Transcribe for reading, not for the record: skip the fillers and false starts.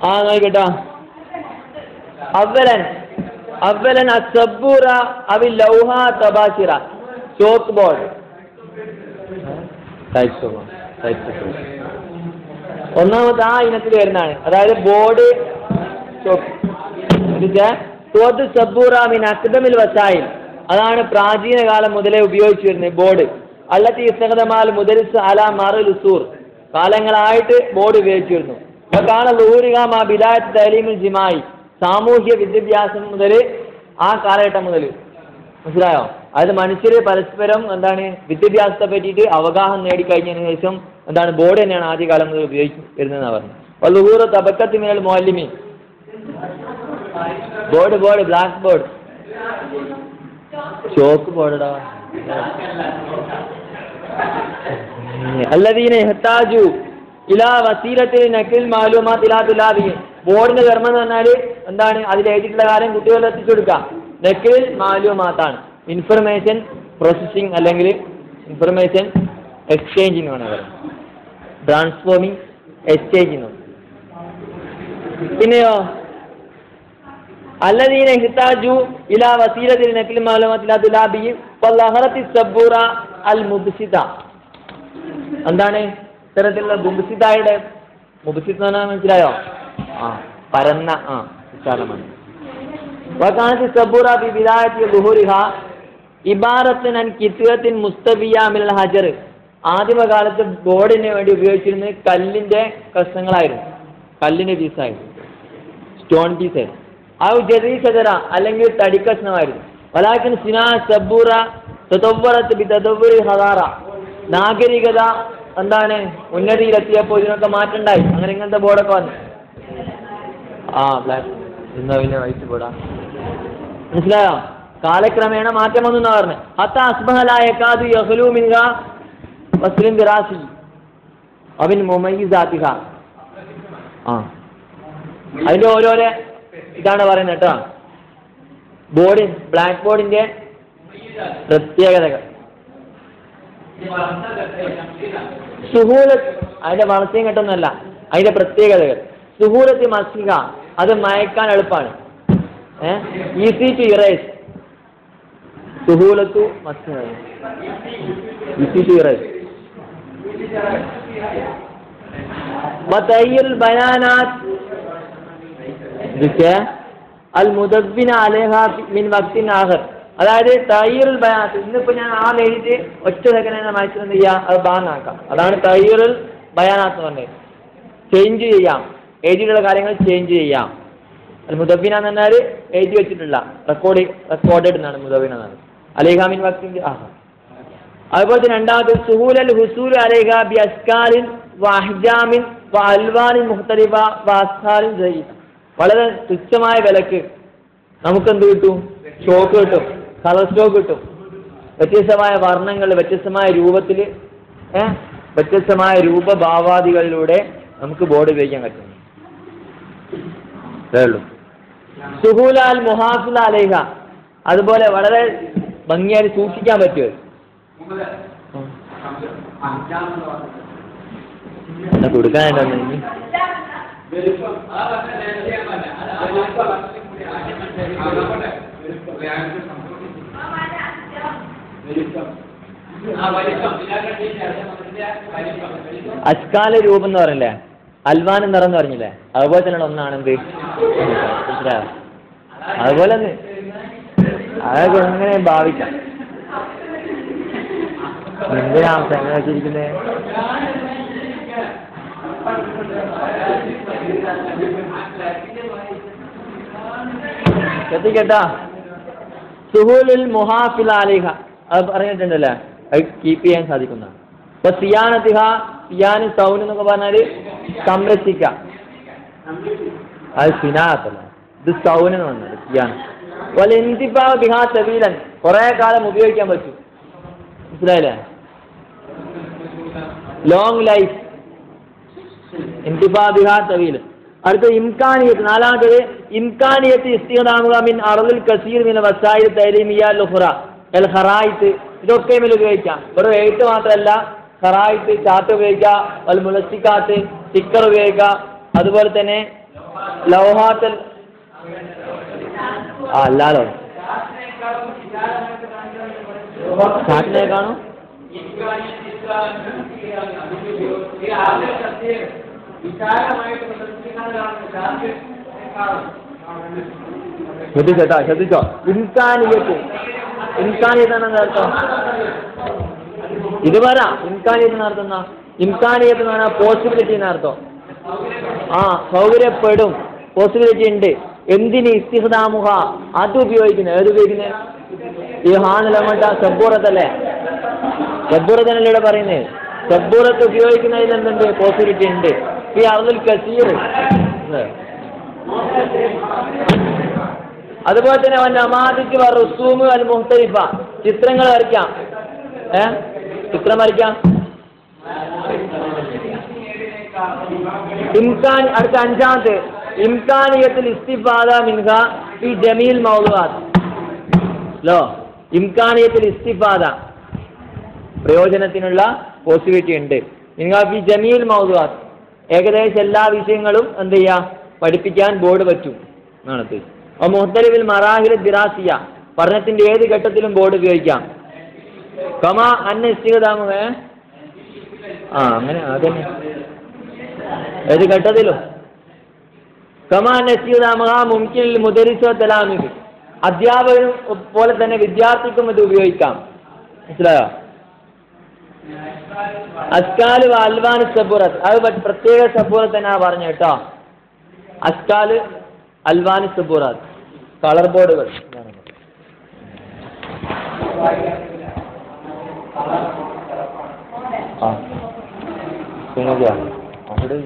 ആ നോക്കട്ടാ. അവലൻ അസബൂറ അവി ലൗഹ തബാസിറ chalk board. ഒന്നാമത്തെ ആ ഇനത്തിൽ വരുന്നതാണ്. അതായത് ബോർഡ് സബൂറാമിൻ അക്ദമിൽ വസായിൽ, അതാണ് പ്രാചീന കാലം മുതലേ ഉപയോഗിച്ചു വരുന്നത് ബോർഡ്. അല്ലത്തി ഇസ്തഖദമാൽ മുദരിസ് അലാ മറുൽ ഉസൂർ, കാലങ്ങളായിട്ട് ബോർഡ് ഉപയോഗിച്ചു വരുന്നു. കാല ലൂരികാമ ബിദായത്ത് തഅലീമുൽ ജിമായി, സാമൂഹ്യ വിദ്യാഭ്യാസം മുതൽ ആ കാലഘട്ടം മുതൽ, മനസ്സിലായോ? അതായത് മനുഷ്യര് പരസ്പരം എന്താണ് വിദ്യാഭ്യാസത്തെ പറ്റിയിട്ട് അവഗാഹം നേടിക്കഴിഞ്ഞതിന് ശേഷം എന്താണ് ബോർഡ് തന്നെയാണ് ആദ്യകാലം മുതൽ ഉപയോഗിച്ചു വരുന്നതെന്ന് പറഞ്ഞു. ളുഹൂറ തബക്കത്തി മിനൽ Muallimeen, board black board, chalk ബോർഡാ. അല്ലദീന ഇഹ്താജു ഇലാ വസീലത്തിൽ നഖിൽ മാലൂമാത്ത് ഇലാ തുലാബി, ബോർഡിന്റെ ധർമ്മം എന്ന് പറഞ്ഞാൽ എന്താണ്? അതിൽ എഴുതിയിട്ടുള്ള കാര്യം കുട്ടികളിൽ എത്തിച്ചു കൊടുക്കുക. നഖിൽ മാലൂമാത്താണ് ഇൻഫർമേഷൻ പ്രോസസ്സിംഗ് അല്ലെങ്കിൽ ഇൻഫർമേഷൻ എക്സ്ചേഞ്ചിങ് ആണ് പറയുന്നത്. Transforming exchanging. പിന്നെയോ അല്ലദീന ഇഹ്താജു ഇലാ വസീലത്തിൽ നഖിൽ മാലൂമാത്ത് ഇലാ തുലാബി ഫലഹറത്തി സബൂറ അൽ മുബ്സിത, എന്താണ് ഇത്തരത്തിലുള്ള മുബ്സിദായുടെ മുബ്സിദ് എന്ന് പറഞ്ഞാൽ മനസ്സിലായോ? പരന്ന വിശാലമാണ്. വകാനത്തി സബൂറ ബി ബിദായത്തി ളുഹൂരിഹ ഇബാറത്തൻ അൻ കിത്വത്തിൻ മുസ്തബിയ മിനൽ ഹജർ, ആദിമകാലത്ത് ബോർഡിന് വേണ്ടി ഉപയോഗിച്ചിരുന്നത് കല്ലിന്റെ കഷ്ണങ്ങളായിരുന്നു, കല്ലിന്റെ പീസായിരുന്നു, സ്റ്റോൺ പീസായിരുന്നു. ആ ജദീ ഷജറ അല്ലെങ്കിൽ തടിക്കഷ്ണമായിരുന്നു. വലാകിൻ സിനാ സബൂറ തതവ്വറത് ബി തദവ്വുരി ഹദാറ, നാഗരികത എന്താണ് ഉന്നതിയിലെത്തിയപ്പോൾ ഇതിനൊക്കെ മാറ്റണ്ടായി. അങ്ങനെ ഇങ്ങനത്തെ ബോർഡൊക്കെ വന്നു. ബ്ലാക്ക് ഇന്ന പിന്നെ വൈറ്റ് ബോർഡാ, മനസ്സിലായോ? കാലക്രമേണ മാറ്റം വന്നു എന്നാ പറഞ്ഞത്. ഹത്താ അസ്ബഹലായക്കാദു യഖ്ലൂ മിൻഹ വസ്ലിൻ ബിറാസി അവിൻ മുമയ്യിസാതിഹ. അതിന്റെ ഓരോരോ ഇതാണ് പറയുന്നത് കേട്ടോ. ബോർഡ് ബ്ലാക്ക് ബോർഡിന്റെ പ്രത്യേകതകൾ. സുഹൂലത്ത്, അതിന്റെ വളർച്ചയും കെട്ടൊന്നുമല്ല, അതിന്റെ പ്രത്യേകതകൾ. സുഹൂലത്ത് മസ്ഹിക, അത് മയക്കാൻ എളുപ്പമാണ്. Easy to erase. സുഹൂലത്തു മസ്ഹിക, ഈസി ടു ഇറേസ്. വതയ്യിൽ ബയാനാത്ത് അൽ മുദവ്വിന അലൈഹ മിൻ വഖ്തിൻ ആഖർ, അതായത് തയ്യറുൽ ബയാനാത്ത്. ഇന്നിപ്പോ ഞാൻ എഴുതി ഒറ്റ സെക്കൻഡ് മാറ്റി എന്ത് ചെയ്യാം, അത് ബാങ്ങാക്കാം. അതാണ് തയ്യറുൽ ബയാനാത്ത് എന്ന് പറഞ്ഞത്. ചേഞ്ച് ചെയ്യാം, എഴുതിയിട്ടുള്ള കാര്യങ്ങൾ ചേഞ്ച് ചെയ്യാം. അൽ മുദവ്വിന എന്ന് പറഞ്ഞാൽ എഴുതി വെച്ചിട്ടുള്ള റെക്കോർഡഡ് എന്നാണ് മുദവ്വിന എന്നാണ്. അലൈഹ മിൻ വഖ്തിൻ ആഖർ. അതുപോലെ തന്നെ രണ്ടാമത് സുഹൂലൽ ഹുസൂൽ അലൈഹ ബി അസ്കാലിൻ വഅഹ്ജാമിൻ വഅൽവാനിൻ മുഖ്തലിഫ വഅസ്ഹാലിൻ ജയ്യിദ, വളരെ തുച്ഛമായ വിലക്ക് നമുക്ക് എന്ത് കിട്ടും? സ്റ്റോക്ക് കിട്ടും, കളർ സ്റ്റോക്ക് കിട്ടും. വ്യത്യസ്തമായ വർണ്ണങ്ങൾ, വ്യത്യസ്തമായ രൂപത്തിൽ, വ്യത്യസ്തമായ രൂപഭാവാദികളിലൂടെ നമുക്ക് ബോർഡ് ഉപയോഗിക്കാൻ പറ്റും. അതേയുള്ളൂ. സുഹൂലാൽ മുഹാഫില അലൈഹ, അതുപോലെ വളരെ ഭംഗിയായി സൂക്ഷിക്കാൻ പറ്റുമോ? കൊടുക്കാനായിട്ടോ അസ്കാല രൂപം എന്ന് പറഞ്ഞില്ലേ, അൽവാൻ നിറം എന്ന് പറഞ്ഞില്ലേ, അതുപോലെ തന്നെയാണ് ഒന്നാണെന്ത്. അതുപോലെ തന്നെ അതൊക്കെ എങ്ങനെ ഭാവിക്കാം. എന്തിനാ എങ്ങനെ വെച്ചിരിക്കുന്നത്? ശ്രദ്ധിക്കട്ടാ. സുഹൂലുൽ മുഹാഫില അലൈഹ, അത് പറഞ്ഞിട്ടുണ്ടല്ലേ, അത് കീപ്പ് ചെയ്യാൻ സാധിക്കുന്നതാണ്. ഇപ്പൊ സിയാനത്തിഹ, സിയാന് സൗൻ എന്നൊക്കെ പറഞ്ഞാല് സംരക്ഷിക്കാം. അത് സിനാത്തല്ല, ഇത് സൗൻ എന്ന് പറഞ്ഞത് സിയാൻ. വൽ ഇന്തിഫാ ബിഹാ സബീലൻ, കുറെ കാലം ഉപയോഗിക്കാൻ പറ്റും. മനസ്സിലായില്ലേ? Long life. ഇന്തിഫാ ബിഹാ സബീലൻ. അടുത്ത ഇംകാനിയത്ത്, നാലാമത്തത് ഇംകാനിയത്ത് ഇസ്തിഖദാമുക മിൻ അർളിൽ കസീർ മിൻ വസായിൽ തഅലീമിയ ലുഖറ അൽ ഖറായിത്ത്, ഇതൊക്കെ ഇതിൽ ഉപയോഗിക്കാം. വെറും എഴുത്ത് മാത്രമല്ല, ഖറായിത്ത് ചാർട്ട് ഉപയോഗിക്കാം, അൽ മുലസ്സിക്കാത്ത് സ്റ്റിക്കർ ഉപയോഗിക്കാം, അതുപോലെ തന്നെ ലൗഹാത്തൽ അല്ലാലോ ചാട്ടിനേക്കാണോ ശ്രദ്ധിച്ചോ ശ്രദ്ധിച്ചോ. ഇൻസാനിയത്ത് ഇൻസാനിയത്ത് അർത്ഥം ഇത് പറ. ഇൻസാനിയത്ത് നടത്തുന്ന ഇൻസാനിയത്ത് എന്ന് പറഞ്ഞാൽ പോസിബിലിറ്റി എന്നർത്ഥം. ആ സൗകര്യപ്പെടും, പോസിബിലിറ്റി ഉണ്ട്. എന്തിന് ഇസ്തിഖ്ദാമുഹ അത് ഉപയോഗിക്കുന്നത്. ഏത് ഉപയോഗിക്കുന്നത്? ഈ ഹാനിലമട്ട സബ്ബൂറത്തല്ലേ, സബ്ബൂറത്തല്ലേ ഇവിടെ പറയുന്നത്. സബ്ബൂറത്ത് ഉപയോഗിക്കുന്നതിൽ എന്തുണ്ട്? പോസിബിലിറ്റി ഉണ്ട്. ഈ അർദുൽ കസീർ. അതുപോലെ തന്നെ നമാദിക്ക് റുസൂമ് അൽ മുഖ്തലിഫ ചിത്രങ്ങൾ വരയ്ക്കാം. ചിത്രം വരയ്ക്കാം. ഇംകാൻ അടുത്ത അഞ്ചാമത്തെ ഇംകാനിയത്തിൽ ഇസ്തിഫാദ മിൻഹ ഫി ജമീൽ മൗദൂആത്ത്. ലോ ഇംകാനിയത്തിൽ ഇസ്തിഫാദ പ്രയോജനത്തിനുള്ള പോസിബിലിറ്റി ഉണ്ട്. മിൻഹ ഫി ജമീൽ മൗദൂആത്ത് ഏകദേശം എല്ലാ വിഷയങ്ങളും എന്ത് ചെയ്യാ പഠിപ്പിക്കാൻ ബോർഡ് പറ്റും എന്നാണ്. മുഖ്തലിഫിൽ മറാഹിൽ ദിറാസിയ പഠനത്തിന്റെ ഏത് ഘട്ടത്തിലും ബോർഡ് ഉപയോഗിക്കാം. കമാ അന്ന ഇസ്തിഖ്ദാമുഹ അങ്ങനെ അതന്നെ ഏത് ഘട്ടത്തിലും. കമാ അന്ന ഇസ്തിഖ്ദാമുഹ മുംകിൻ ലിൽ മുദരിസ് വ തലാമിദ് അധ്യാപകനും പോലെ തന്നെ വിദ്യാർത്ഥിക്കും ഇത് ഉപയോഗിക്കാം. മനസ്സിലായോ? അസ്കാല് അൽവാൻ സബൂറത്ത് അത് പ്രത്യേക സബൂറത്ത് തന്നെ പറഞ്ഞു കേട്ടോ. അസ്കാല് അൽവാൻ സബൂറത്ത് കളർ ബോർഡുകൾ. ആ അവിടെ